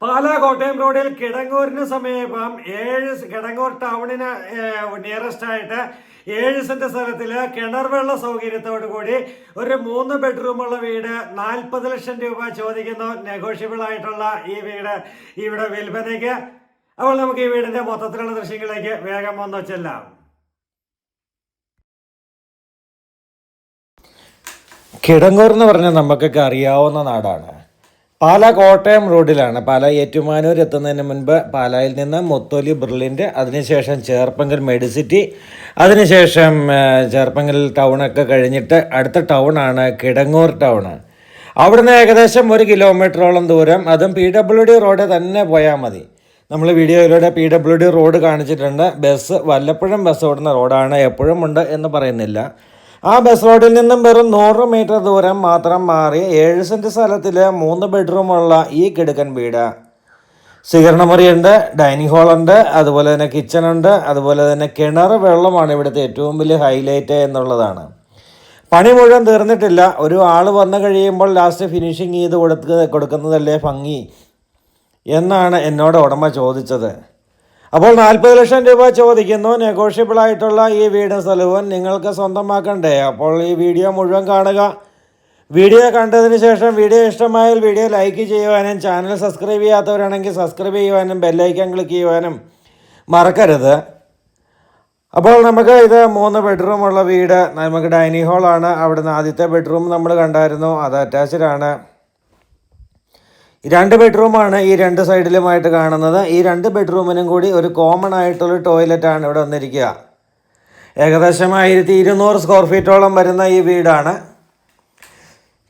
പാലാ കോട്ടയം റോഡിൽ കിടങ്ങൂരിന് സമീപം കിടങ്ങൂർ ടൗണിന് നിയറസ്റ്റ് ആയിട്ട് 7 സെന്റ് സ്ഥലത്തില് കിണർ വെള്ള സൗകര്യത്തോടു കൂടി ഒരു 3 ബെഡ്റൂമുള്ള വീട് 40 ലക്ഷം രൂപ ചോദിക്കുന്നു. നെഗോഷ്യബിൾ ആയിട്ടുള്ള ഈ വീട് ഇവിടെ വിൽപ്പനയ്ക്ക്. അപ്പോൾ നമുക്ക് ഈ വീടിന്റെ മൊത്തത്തിലുള്ള ദൃശ്യങ്ങളിലേക്ക് വേഗം വന്നു ചെല്ലാം. കിടങ്ങൂർ എന്ന് പറഞ്ഞാൽ നമുക്കൊക്കെ അറിയാവുന്ന നാടാണ്. പാലാ കോട്ടയം റോഡിലാണ്. പാലാ ഏറ്റുമാനൂർ എത്തുന്നതിന് മുൻപ് പാലായിൽ നിന്ന് മുത്തോലി ബ്രില്യൻ്റ്, അതിനുശേഷം ചേർപ്പങ്കൽ മെഡിസിറ്റി, അതിനുശേഷം ചേർപ്പങ്കൽ ടൗണൊക്കെ കഴിഞ്ഞിട്ട് അടുത്ത ടൗണാണ് കിടങ്ങൂർ ടൗണ്. അവിടുന്ന് ഏകദേശം 1 കിലോമീറ്ററോളം ദൂരം, അതും PWD റോഡ് തന്നെ പോയാൽ മതി. നമ്മൾ വീഡിയോയിലൂടെ PWD റോഡ് കാണിച്ചിട്ടുണ്ട്. ബസ് വല്ലപ്പോഴും ബസ് ഓടുന്ന റോഡാണ്, എപ്പോഴും ഉണ്ട് എന്ന് പറയുന്നില്ല. ആ ബസ് റോഡിൽ നിന്നും വെറും 100 മീറ്റർ ദൂരം മാത്രം മാറി 7 സെൻറ്റ് സ്ഥലത്തിൽ 3 ബെഡ്റൂമുള്ള ഈ കിടുക്കൻ വീട്. സ്വീകരണമുറിയുണ്ട്, ഡൈനിങ് ഹാളുണ്ട്, അതുപോലെ തന്നെ കിച്ചണുണ്ട്, അതുപോലെ തന്നെ കിണർ വെള്ളമാണ് ഇവിടുത്തെ ഏറ്റവും വലിയ ഹൈലൈറ്റ് എന്നുള്ളതാണ്. പണി മുഴുവൻ തീർന്നിട്ടില്ല. ഒരു ആൾ വന്നു കഴിയുമ്പോൾ ലാസ്റ്റ് ഫിനിഷിങ് ചെയ്ത് കൊടുക്കുന്നതല്ലേ ഭംഗി എന്നാണ് എന്നോട് ഉടമ ചോദിച്ചത്. അപ്പോൾ 40 ലക്ഷം രൂപ ചോദിക്കുന്നു. നെഗോഷ്യബിൾ ആയിട്ടുള്ള ഈ വീടും സ്ഥലവും നിങ്ങൾക്ക് സ്വന്തമാക്കണ്ടേ? അപ്പോൾ ഈ വീഡിയോ മുഴുവൻ കാണുക. വീഡിയോ കണ്ടതിന് ശേഷം വീഡിയോ ഇഷ്ടമായാൽ വീഡിയോ ലൈക്ക് ചെയ്യുവാനും ചാനൽ സബ്സ്ക്രൈബ് ചെയ്യാത്തവരാണെങ്കിൽ സബ്സ്ക്രൈബ് ചെയ്യുവാനും ബെല്ലൈക്കൺ ക്ലിക്ക് ചെയ്യുവാനും മറക്കരുത്. അപ്പോൾ നമുക്ക് ഇത് 3 ബെഡ്റൂമുള്ള വീട്. നമുക്ക് ഡൈനിങ് ഹാളാണ്. അവിടുന്ന് ആദ്യത്തെ ബെഡ്റൂം നമ്മൾ കണ്ടായിരുന്നു, അത് അറ്റാച്ച്ഡാണ്. 2 ബെഡ്റൂമാണ് ഈ 2 സൈഡിലുമായിട്ട് കാണുന്നത്. ഈ 2 ബെഡ്റൂമിനും കൂടി ഒരു കോമൺ ആയിട്ടുള്ള ടോയ്ലറ്റാണ് ഇവിടെ വന്നിരിക്കുക. ഏകദേശം 1200 സ്ക്വയർ ഫീറ്റോളം വരുന്ന ഈ വീടാണ്.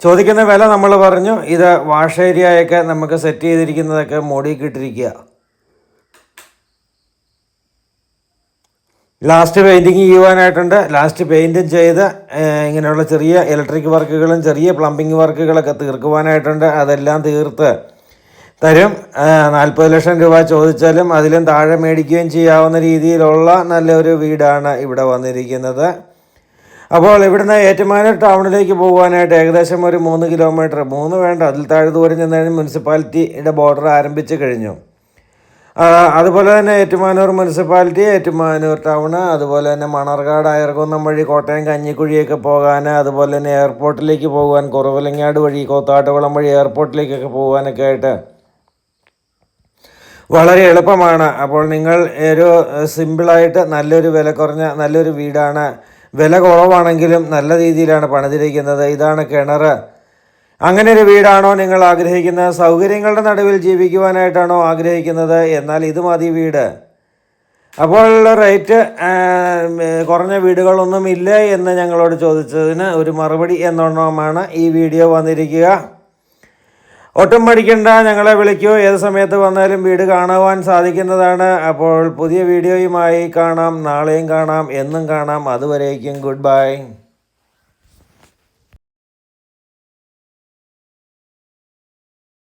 ചോദിക്കുന്ന വില നമ്മൾ പറഞ്ഞു. ഇത് വാഷ് ഏരിയയൊക്കെ നമുക്ക് സെറ്റ് ചെയ്തിരിക്കുന്നതൊക്കെ മൂടിക്കിട്ടിരിക്കുക. ലാസ്റ്റ് പെയിൻറ്റിങ് ചെയ്യുവാനായിട്ടുണ്ട്. ലാസ്റ്റ് പെയിൻറ്റും ചെയ്ത് ഇങ്ങനെയുള്ള ചെറിയ ഇലക്ട്രിക് വർക്കുകളും ചെറിയ പ്ലംബിംഗ് വർക്കുകളൊക്കെ തീർക്കുവാനായിട്ടുണ്ട്. അതെല്ലാം തീർത്ത് തരും. 40 ലക്ഷം രൂപ ചോദിച്ചാലും അതിലും താഴെ മേടിക്കുകയും ചെയ്യാവുന്ന രീതിയിലുള്ള നല്ലൊരു വീടാണ് ഇവിടെ വന്നിരിക്കുന്നത്. അപ്പോൾ ഇവിടുന്ന് ഏറ്റുമാനൂർ ടൗണിലേക്ക് പോകുവാനായിട്ട് ഏകദേശം ഒരു 3 കിലോമീറ്റർ, 3 വേണ്ട, അതിൽ താഴെ ദൂരം ചെന്നതിന് മുനിസിപ്പാലിറ്റിയുടെ ബോർഡർ ആരംഭിച്ച് കഴിഞ്ഞു. അതുപോലെ തന്നെ ഏറ്റുമാനൂർ മുനിസിപ്പാലിറ്റി, ഏറ്റുമാനൂർ ടൗണ്, അതുപോലെ തന്നെ മണർകാട്, അയർകുന്നം വഴി കോട്ടയം കഞ്ഞിക്കുഴിയൊക്കെ പോകാൻ, അതുപോലെ തന്നെ എയർപോർട്ടിലേക്ക് പോകുവാൻ, കുറവലങ്ങാട് വഴി കോത്താട്ടുകുളം വഴി എയർപോർട്ടിലേക്കൊക്കെ പോകാനൊക്കെ ആയിട്ട് വളരെ എളുപ്പമാണ്. അപ്പോൾ നിങ്ങൾ ഒരു സിമ്പിളായിട്ട് നല്ലൊരു വില കുറഞ്ഞ നല്ലൊരു വീടാണ്. വില കുറവാണെങ്കിലും നല്ല രീതിയിലാണ് പണിതിരിക്കുന്നത്. ഇതാണ് കിണർ. അങ്ങനെ ഒരു വീടാണോ നിങ്ങൾ ആഗ്രഹിക്കുന്നത്? സൗകര്യങ്ങളുടെ നടുവിൽ ജീവിക്കുവാനായിട്ടാണോ ആഗ്രഹിക്കുന്നത്? എന്നാൽ ഇത് മതി വീട്. അപ്പോൾ റേറ്റ് കുറഞ്ഞ വീടുകളൊന്നും ഇല്ല എന്ന് ഞങ്ങളോട് ചോദിച്ചതിന് ഒരു മറുപടി എന്നോണമാണ് ഈ വീഡിയോ വന്നിരിക്കുക. ഒട്ടും മടിക്കണ്ട, ഞങ്ങളെ വിളിക്കൂ. ഏത് സമയത്ത് വന്നാലും വീട് കാണുവാൻ സാധിക്കുന്നതാണ്. അപ്പോൾ പുതിയ വീഡിയോയുമായി കാണാം. നാളെയും കാണാം, എന്നും കാണാം. അതുവരേക്കും ഗുഡ് ബൈ.